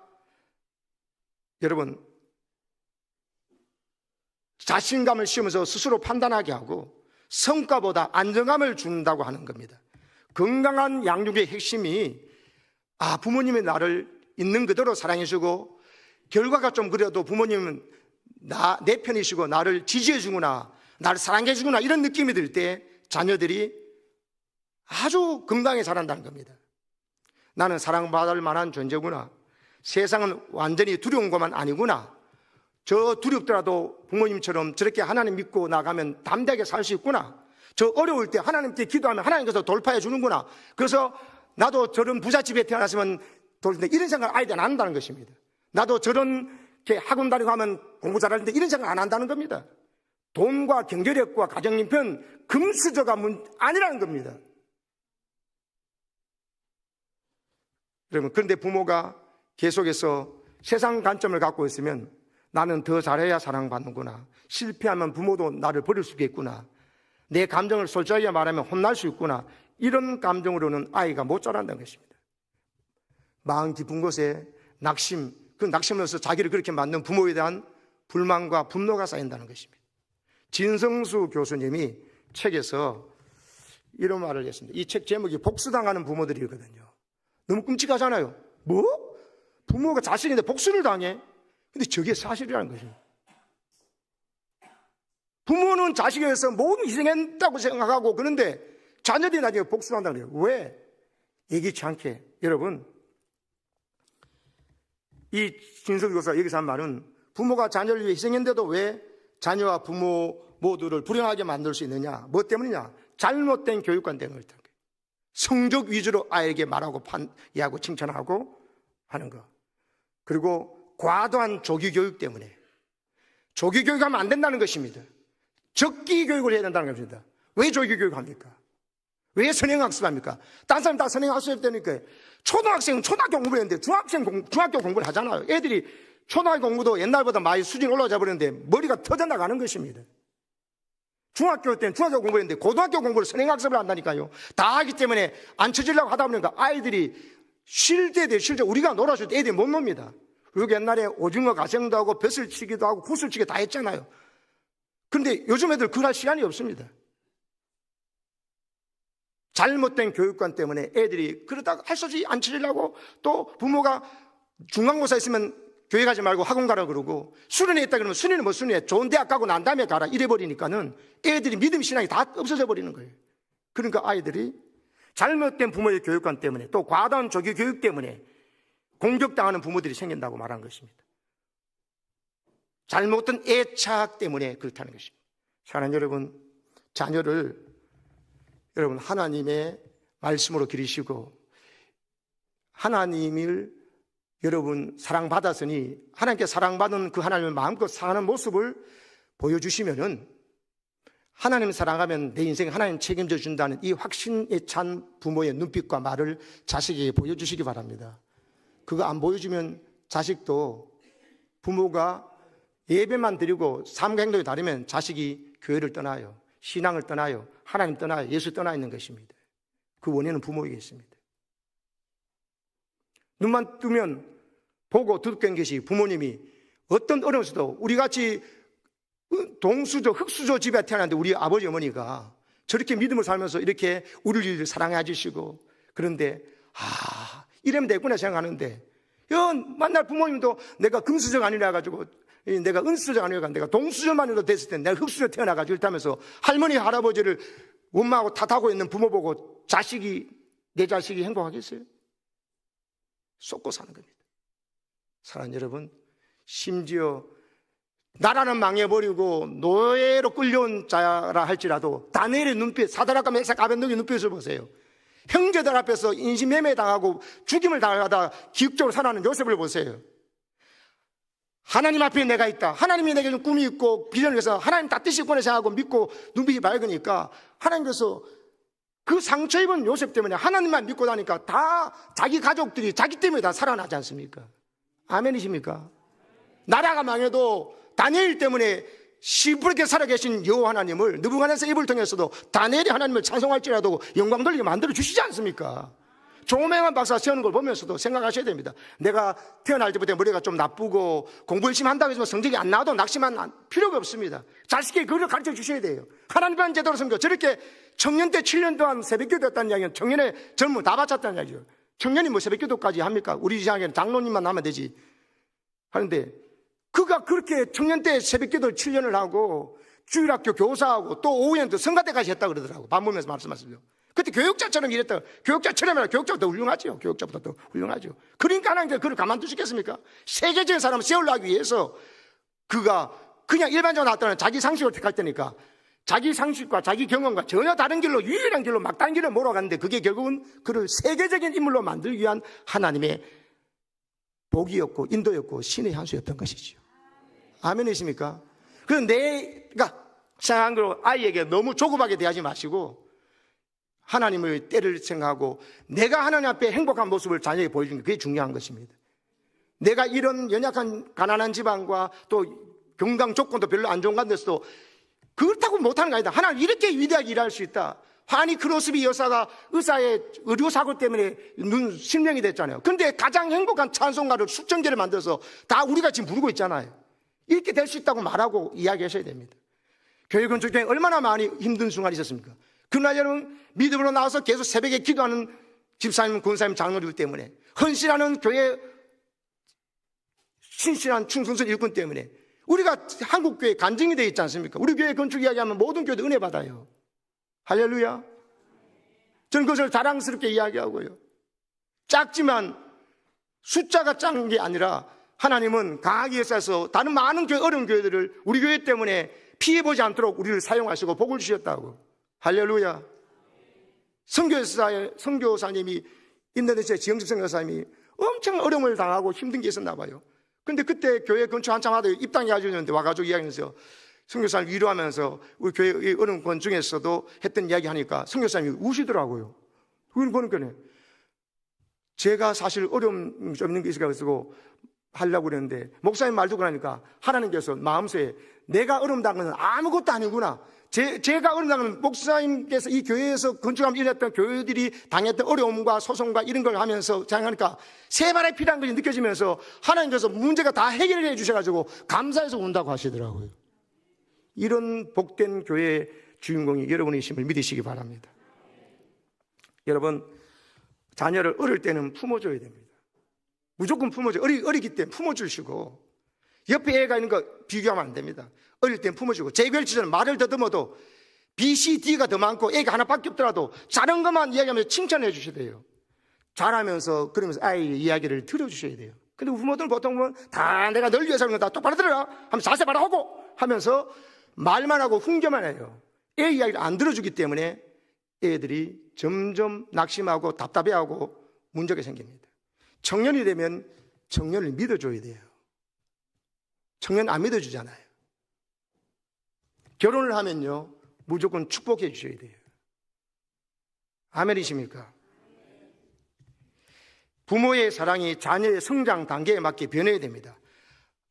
여러분 자신감을 씌우면서 스스로 판단하게 하고 성과보다 안정감을 준다고 하는 겁니다. 건강한 양육의 핵심이 부모님이 나를 있는 그대로 사랑해주고 결과가 좀 그래도 부모님은 내 편이시고 나를 지지해주구나, 나를 사랑해주구나 이런 느낌이 들 때 자녀들이 아주 건강하게 자란다는 겁니다. 나는 사랑받을 만한 존재구나. 세상은 완전히 두려운 것만 아니구나. 저 두렵더라도 부모님처럼 저렇게 하나님 믿고 나가면 담대하게 살 수 있구나. 저 어려울 때 하나님께 기도하면 하나님께서 돌파해 주는구나. 그래서 나도 저런 부잣집에 태어났으면 이런 생각을 아이들은 안 한다는 것입니다. 나도 저런 학원 다니고 하면 공부 잘하는데 이런 생각 안 한다는 겁니다. 돈과 경제력과 가정님편 금수저가 아니라는 겁니다. 여러분, 그런데 부모가 계속해서 세상 관점을 갖고 있으면 나는 더 잘해야 사랑받는구나. 실패하면 부모도 나를 버릴 수 있겠구나. 내 감정을 솔직하게 말하면 혼날 수 있구나. 이런 감정으로는 아이가 못 자란다는 것입니다. 마음 깊은 곳에 낙심, 그 낙심으로서 자기를 그렇게 만든 부모에 대한 불만과 분노가 쌓인다는 것입니다. 진성수 교수님이 책에서 이런 말을 했습니다. 이 책 제목이 복수당하는 부모들이거든요. 너무 끔찍하잖아요. 뭐? 부모가 자식인데 복수를 당해? 근데 저게 사실이라는 거죠. 부모는 자식에 의해서 모든 희생했다고 생각하고 그런데 자녀들이 나중에 복수한다는 거예요. 왜? 예기치 않게. 여러분, 이 진석이 교사가 여기서 한 말은 부모가 자녀를 위해 희생했는데도 왜 자녀와 부모 모두를 불행하게 만들 수 있느냐? 뭐 때문이냐? 잘못된 교육관 때문에 그렇다. 성적 위주로 아이에게 말하고 이해하고 칭찬하고 하는 거. 그리고 과도한 조기 교육 때문에 조기 교육하면 안 된다는 것입니다. 적기 교육을 해야 된다는 것입니다. 왜 조기 교육합니까? 왜 선행학습합니까? 딴 사람 다 선행학습 되니까 초등학생은 초등학교 공부를 했는데 중학교 공부를 하잖아요. 애들이 초등학교 공부도 옛날보다 많이 수준이 올라가 버렸는데 머리가 터져나가는 것입니다. 중학교 때는 중학교 공부를 했는데 고등학교 공부를 선행학습을 한다니까요. 다 하기 때문에 안 쳐지려고 하다 보니까 아이들이 쉴 때 우리가 놀아줄 때 애들이 못 놉니다. 그리고 옛날에 오징어 가생도 하고 벼슬 치기도 하고 구슬 치기 다 했잖아요. 그런데 요즘 애들 그걸 할 시간이 없습니다. 잘못된 교육관 때문에 애들이 그러다가 할 수 없이 안 치려고 또 부모가 중간고사 있으면 교회 가지 말고 학원 가라 그러고 수련회 있다 그러면 수련회 뭐 수련회 좋은 대학 가고 난 다음에 가라 이래버리니까는 애들이 믿음 신앙이 다 없어져 버리는 거예요. 그러니까 아이들이 잘못된 부모의 교육관 때문에 또 과다한 조기 교육 때문에 공격당하는 부모들이 생긴다고 말한 것입니다. 잘못된 애착 때문에 그렇다는 것입니다. 사랑하는 여러분, 자녀를 여러분 하나님의 말씀으로 기르시고 하나님을 여러분 사랑받았으니 하나님께 사랑받은 그 하나님을 마음껏 사는 모습을 보여주시면은 하나님 사랑하면 내 인생 하나님 책임져 준다는 이 확신에 찬 부모의 눈빛과 말을 자식에게 보여주시기 바랍니다. 그거 안 보여주면 자식도 부모가 예배만 드리고 삶과 행동이 다르면 자식이 교회를 떠나요. 신앙을 떠나요. 하나님 떠나요. 예수 떠나 있는 것입니다. 그 원인은 부모에게 있습니다. 눈만 뜨면 보고 듣는 것이 부모님이 어떤 어려움에서도 우리같이 동수저, 흙수저 집에 태어났는데 우리 아버지 어머니가 저렇게 믿음을 살면서 이렇게 우리를 사랑해 주시고 그런데 이러면 되구나 생각하는데 만날 부모님도 내가 금수저가 아니라 가지고 내가 은수저가 아니라 내가 동수저만이라도 됐을 때 내가 흙수저 태어나가지고 이렇다면서 할머니 할아버지를 원망하고 탓하고 있는 부모 보고 내 자식이 행복하겠어요? 쏟고 사는 겁니다. 사랑하는 여러분, 심지어 나라는 망해버리고 노예로 끌려온 자라 할지라도 다니엘의 눈빛, 사드락과 메삭 아벤노의 눈빛을 보세요. 형제들 앞에서 인신매매 당하고 죽임을 당하다 기육적으로 살아가는 요셉을 보세요. 하나님 앞에 내가 있다. 하나님이 내게 좀 꿈이 있고 비전을 위해서 하나님 다 뜻이구나 생각하고 믿고 눈빛이 밝으니까 하나님께서 그 상처 입은 요셉 때문에 하나님만 믿고 나니까 다 자기 가족들이 자기 때문에 다 살아나지 않습니까? 아멘이십니까? 나라가 망해도 다니엘 때문에 시부르게 살아계신 여호와 하나님을 느부갓네살 입을 통해서도 다니엘이 하나님을 찬송할지라도 영광 돌리게 만들어 주시지 않습니까? 조명한 박사 세우는 걸 보면서도 생각하셔야 됩니다. 내가 태어날 때부터 머리가 좀 나쁘고 공부 열심히 한다고 해서 성적이 안 나와도 낙심한 필요가 없습니다. 자식에게 그걸 가르쳐 주셔야 돼요. 하나님만 제대로 섬겨. 저렇게 청년 때 7년 동안 새벽기도 했다는 이야기는 청년의 젊음을 다 바쳤다는 이야기죠. 청년이 뭐 새벽기도까지 합니까? 우리 시장에는 장로님만 하면 되지 하는데 그가 그렇게 청년 때 새벽기도 7년을 하고 주일학교 교사하고 또 오후에는 또 성가대까지 했다 그러더라고. 밥 먹으면서 말씀하시죠. 그때 교육자처럼 일했다. 교육자처럼 해라. 교육자보다 더 훌륭하죠. 교육자보다 더 훌륭하죠. 그러니까 하나님께서 그를 가만두시겠습니까? 세계적인 사람을 세우려기 위해서 그가 그냥 일반적으로 나왔다는 자기 상식을 택할 때니까 자기 상식과 자기 경험과 전혀 다른 길로 유일한 길로 막다른 길로 몰아갔는데 그게 결국은 그를 세계적인 인물로 만들기 위한 하나님의 복이었고 인도였고 신의 한수였던 것이죠. 아멘이십니까? 그래서 내가 생각한 걸 아이에게 너무 조급하게 대하지 마시고 하나님의 때를 생각하고 내가 하나님 앞에 행복한 모습을 자녀에게 보여주는 게 그게 중요한 것입니다. 내가 이런 연약한 가난한 집안과 또 경강 조건도 별로 안 좋은 가운데서도 그렇다고 못하는 게 아니다. 하나님 이렇게 위대하게 일할 수 있다. 환희 크로스비 여사가 의사의 의료사고 때문에 실명이 됐잖아요. 그런데 가장 행복한 찬송가를 숙정제를 만들어서 다 우리가 지금 부르고 있잖아요. 이렇게 될 수 있다고 말하고 이야기하셔야 됩니다. 교회 건축 중에 얼마나 많이 힘든 순간이 있었습니까? 그날 여러분 믿음으로 나와서 계속 새벽에 기도하는 집사님, 권사님, 장로들 때문에 헌신하는 교회 신실한 충성스러운 일꾼 때문에 우리가 한국교회 간증이 되어 있지 않습니까? 우리 교회 건축 이야기하면 모든 교회도 은혜 받아요. 할렐루야. 저는 그것을 자랑스럽게 이야기하고요. 작지만 숫자가 작은 게 아니라 하나님은 강하게 역사해서 다른 많은 교회, 어려운 교회들을 우리 교회 때문에 피해보지 않도록 우리를 사용하시고 복을 주셨다고. 할렐루야. 선교사님이 인도네시아 지영집 선교사님이 엄청 어려움을 당하고 힘든 게 있었나 봐요. 근데 그때 교회 건축 한참 하다 입당해가지고 와가지고 이야기하면서 선교사님 위로하면서 우리 교회 어려운 건 중에서도 했던 이야기 하니까 선교사님이 우시더라고요. 그걸 보니까 제가 사실 어려움 좀 있는 게 있어가지고 하려고 그랬는데 목사님 말 듣고 나니까 하나님께서 마음속에 내가 어려움 당한 건 아무것도 아니구나. 제가 어려움 당한 건 목사님께서 이 교회에서 건축하면서 일했던 교회들이 당했던 어려움과 소송과 이런 걸 하면서 생각하니까 세발의 피라는 것이 느껴지면서 하나님께서 문제가 다 해결해 주셔가지고 감사해서 온다고 하시더라고요. 이런 복된 교회의 주인공이 여러분이심을 믿으시기 바랍니다. 여러분, 자녀를 어릴 때는 품어줘야 됩니다. 무조건 품어줘요. 어리기 때문에 품어주시고, 옆에 애가 있는 거 비교하면 안 됩니다. 어릴 때는 품어주고, 재결치전 말을 더듬어도 B, C, D가 더 많고 애가 하나밖에 없더라도 잘한 것만 이야기하면서 칭찬해 주셔야 돼요. 잘하면서 그러면서 아이의 이야기를 들어주셔야 돼요. 근데 부모들은 보통 보면 다 내가 널 위해서 하는 거 다 똑바로 들어라 하면 자세 바로 하고 하면서 말만 하고 훈계만 해요. 애 이야기를 안 들어주기 때문에 애들이 점점 낙심하고 답답해하고 문제가 생깁니다. 청년이 되면 청년을 믿어줘야 돼요. 청년 안 믿어주잖아요. 결혼을 하면요 무조건 축복해 주셔야 돼요. 아멘이십니까? 부모의 사랑이 자녀의 성장 단계에 맞게 변해야 됩니다.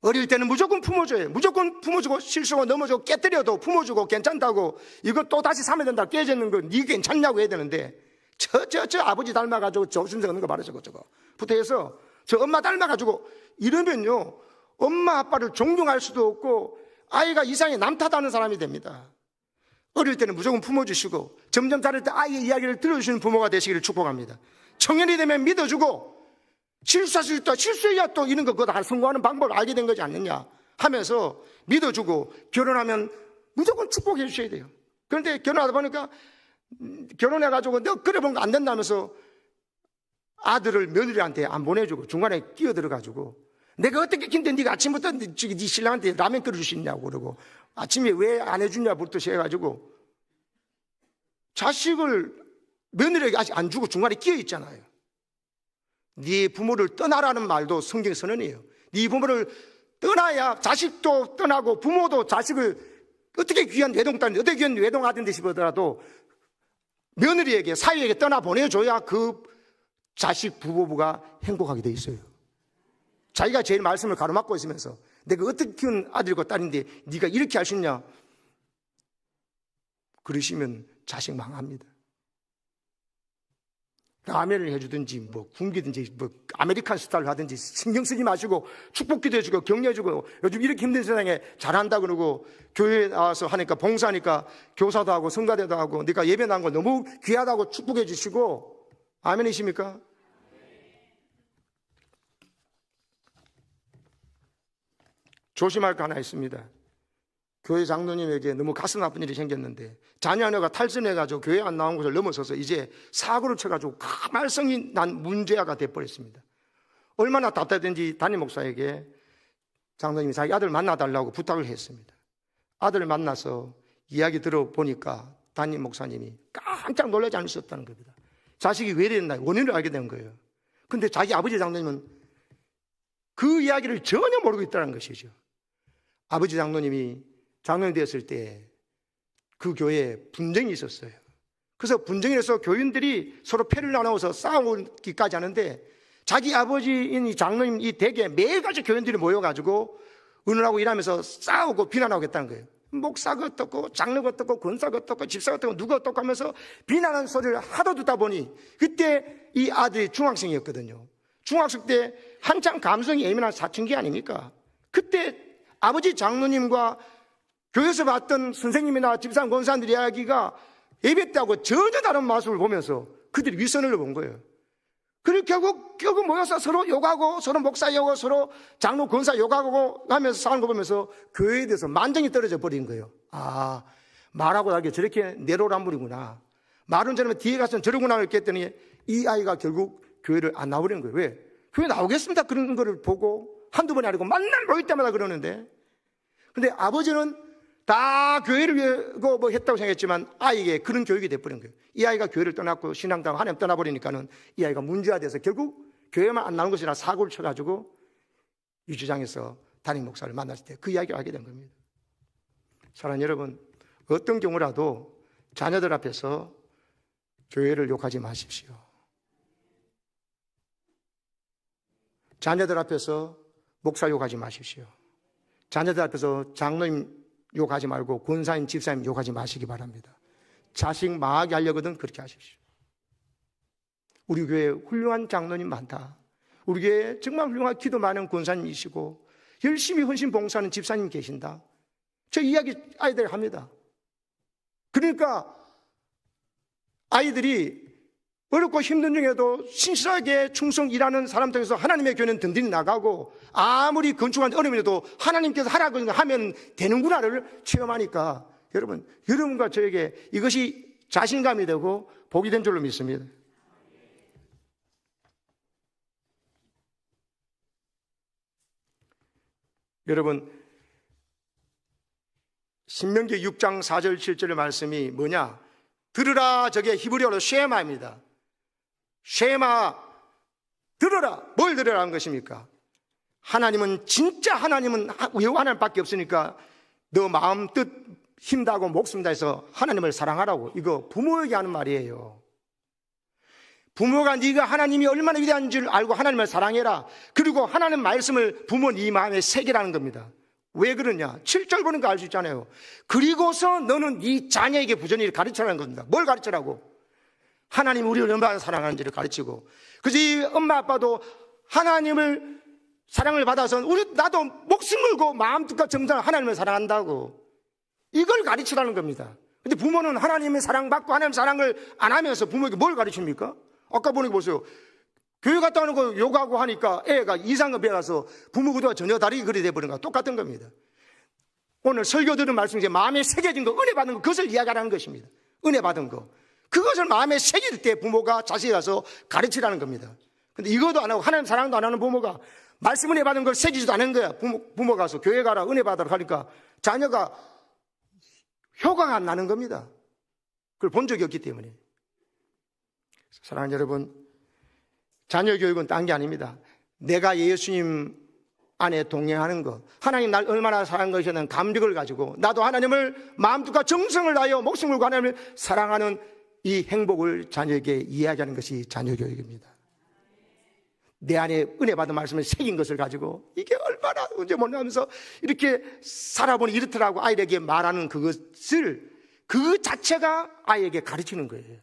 어릴 때는 무조건 품어줘요. 무조건 품어주고 실수고 넘어지고 깨뜨려도 품어주고 괜찮다고 이거 또 다시 사면 된다 깨지는 거 니 괜찮냐고 해야 되는데 저 아버지 닮아가지고 조심스럽게 하는 거 말이야 저거 부터 해서 저 엄마 닮아가지고 이러면요 엄마 아빠를 존경할 수도 없고 아이가 이상하게 남 탓하는 사람이 됩니다. 어릴 때는 무조건 품어주시고 점점 자랄 때 아이의 이야기를 들어주시는 부모가 되시기를 축복합니다. 청년이 되면 믿어주고 실수할 수 있다. 실수해야 또 이런 거 그거 다 성공하는 방법을 알게 된 거지 않느냐 하면서 믿어주고 결혼하면 무조건 축복해 주셔야 돼요. 그런데 결혼하다 보니까 결혼해가지고 너 그래본 거 안 된다면서 아들을 며느리한테 안 보내주고 중간에 끼어들어가지고 내가 어떻게 근데 네가 아침부터 네 신랑한테 라면 끓여주시냐고 그러고 아침에 왜 안 해주냐부터 해가지고 자식을 며느리에게 아직 안 주고 중간에 끼어 있잖아요. 네 부모를 떠나라는 말도 성경 선언이에요. 네 부모를 떠나야 자식도 떠나고 부모도 자식을 어떻게 귀한 외동딸 어떻게 귀한 외동아들 듯이 보더라도 며느리에게 사위에게 떠나 보내줘야 그 자식 부부가 행복하게 돼 있어요. 자기가 제일 말씀을 가로막고 있으면서 내가 어떻게 키운 아들과 딸인데 네가 이렇게 할 수 있냐 그러시면 자식 망합니다. 라면을 해주든지 뭐 굶기든지 뭐 아메리칸 스타일로 하든지 신경 쓰지 마시고 축복기도 해주고 격려해주고 요즘 이렇게 힘든 세상에 잘한다 그러고 교회에 나와서 하니까 봉사하니까 교사도 하고 성가대도 하고 네가 예배 나온 거 너무 귀하다고 축복해 주시고 아멘이십니까? 조심할 거 하나 있습니다. 교회 장로님에게 너무 가슴 아픈 일이 생겼는데 자녀 하나가 탈선해가지고 교회 안 나온 것을 넘어서서 이제 사고를 쳐가지고 가말성이 난 문제아가 돼버렸습니다. 얼마나 답답했는지 담임 목사에게 장로님이 자기 아들 만나달라고 부탁을 했습니다. 아들을 만나서 이야기 들어보니까 담임 목사님이 깜짝 놀라지 않을 수 없다는 겁니다. 자식이 왜 이랬나 원인을 알게 된 거예요. 근데 자기 아버지 장로님은 그 이야기를 전혀 모르고 있다는 것이죠. 아버지 장로님이 장로님 되었을 때 그 교회에 분쟁이 있었어요. 그래서 분쟁이 있어서 교인들이 서로 패를 나누어서 싸우기까지 하는데 자기 아버지인 이 장로님 이 댁에 매일같이 교인들이 모여가지고 의논하고 일하면서 싸우고 비난하고 했다는 거예요. 목사가 어떻고 장로가 어떻고 권사가 어떻고 집사가 어떻고 누가 어떻고 하면서 비난하는 소리를 하도 듣다 보니 그때 이 아들이 중학생이었거든요. 중학생 때 한창 감성이 예민한 사춘기 아닙니까? 그때 아버지 장로님과 교회에서 봤던 선생님이나 집사람 권사님들 이야기가 예배 때하고 전혀 다른 모습을 보면서 그들이 윗선을 본 거예요. 그리고 결국 모여서 서로 욕하고 서로 목사 욕하고 서로 장로 권사 욕하고 하면서 사는 거 보면서 교회에 대해서 만정이 떨어져 버린 거예요. 아, 말하고 나게 저렇게 내로란물이구나. 말은 저러면 뒤에 가서는 저러구나 이렇게 했더니 이 아이가 결국 교회를 안 나오려는 거예요. 왜? 교회 나오겠습니다. 그런 거를 보고 한두 번이 아니고 만날 모일 때마다 그러는데 근데 아버지는 다 교회를 위해 뭐 했다고 생각했지만 아이에게 그런 교육이 돼버린 거예요. 이 아이가 교회를 떠났고 신앙당 하나님 떠나버리니까는 이 아이가 문제가 돼서 결국 교회만 안 나오는 것이라 사고를 쳐가지고 유치장에서 담임 목사를 만났을 때 그 이야기를 하게 된 겁니다. 사랑하는 여러분, 어떤 경우라도 자녀들 앞에서 교회를 욕하지 마십시오. 자녀들 앞에서 목사 욕하지 마십시오. 자녀들 앞에서 장로님 욕하지 말고 권사님, 집사님 욕하지 마시기 바랍니다. 자식 망하게 하려거든 그렇게 하십시오. 우리 교회에 훌륭한 장로님 많다. 우리 교회에 정말 훌륭한 기도 많은 권사님이시고 열심히 헌신 봉사하는 집사님 계신다. 저 이야기 아이들 합니다. 그러니까 아이들이 어렵고 힘든 중에도 신실하게 충성 일하는 사람 통해서 하나님의 교회는 든든히 나가고 아무리 건축한 어려움에도 하나님께서 하라고 하면 되는구나를 체험하니까 여러분과 저에게 이것이 자신감이 되고 복이 된 줄로 믿습니다. 여러분, 신명기 6장 4절 7절의 말씀이 뭐냐? 들으라, 저게 히브리어로 쉐마입니다. 쉐마, 들어라. 뭘 들으라는 것입니까? 하나님은 진짜 하나님은 여호와 하나님밖에 없으니까 너 마음 뜻 힘다고 목숨 다해서 하나님을 사랑하라고. 이거 부모에게 하는 말이에요. 부모가 네가 하나님이 얼마나 위대한 줄 알고 하나님을 사랑해라. 그리고 하나님 말씀을 부모 네 마음에 새기라는 겁니다. 왜 그러냐? 7절 보니까 알 수 있잖아요. 그리고서 너는 네 자녀에게 부전히 가르치라는 겁니다. 뭘 가르치라고? 하나님이 우리를 얼마나 사랑하는지를 가르치고, 그지? 엄마 아빠도 하나님을 사랑을 받아서 나도 목숨 걸고 마음 뜻과 정성으로 하나님을 사랑한다고 이걸 가르치라는 겁니다. 근데 부모는 하나님의 사랑받고 하나님의 사랑을 안 하면서 부모에게 뭘 가르칩니까? 아까 보니까 보세요. 교회 갔다 오는 거 욕하고 하니까 애가 이상한 배워서 부모 구도가 전혀 다르게 그리 돼버린 거와 똑같은 겁니다. 오늘 설교 들은 말씀 중에 마음에 새겨진 거, 은혜 받은 거, 그것을 이야기하라는 것입니다. 은혜 받은 거. 그것을 마음에 새길 때 부모가 자식에 가서 가르치라는 겁니다. 근데 이것도 안 하고 하나님 사랑도 안 하는 부모가 말씀 은혜 받은 걸 새기지도 않은 거야. 부모가 가서 교회 가라, 은혜 받으라 하니까 자녀가 효과가 안 나는 겁니다. 그걸 본 적이 없기 때문에. 사랑하는 여러분, 자녀 교육은 딴 게 아닙니다. 내가 예수님 안에 동행하는 것, 하나님 날 얼마나 사랑한 것이라는 감격을 가지고 나도 하나님을 마음과 정성을 다하여 목숨을 걸고 하나님을 사랑하는 이 행복을 자녀에게 이야기하는 것이 자녀 교육입니다. 내 안에 은혜 받은 말씀을 새긴 것을 가지고 이게 얼마나 언제 못나면서 이렇게 살아보니 이렇더라고 아이에게 말하는 그것을 그 자체가 아이에게 가르치는 거예요.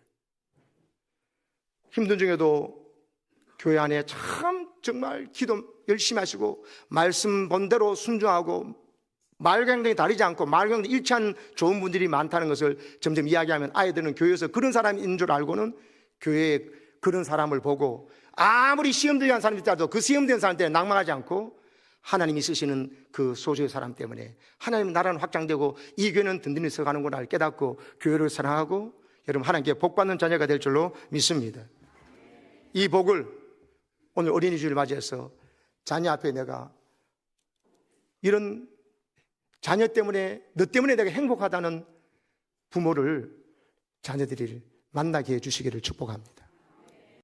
힘든 중에도 교회 안에 참 정말 기도 열심히 하시고 말씀 본대로 순종하고 말과 다르지 않고 말과 일치한 좋은 분들이 많다는 것을 점점 이야기하면 아이들은 교회에서 그런 사람이 있는 줄 알고는 교회에 그런 사람을 보고 아무리 시험들이 사람이 있더라도 그 시험된 사람 때문에 낭망하지 않고 하나님이 쓰시는 그 소수의 사람 때문에 하나님 나라는 확장되고 이 교회는 든든히 서가는구나를 깨닫고 교회를 사랑하고 여러분 하나님께 복받는 자녀가 될 줄로 믿습니다. 이 복을 오늘 어린이주일 맞이해서 자녀 앞에 내가 이런 자녀 때문에 너 때문에 내가 행복하다는 부모를 자녀들이 만나게 해주시기를 축복합니다.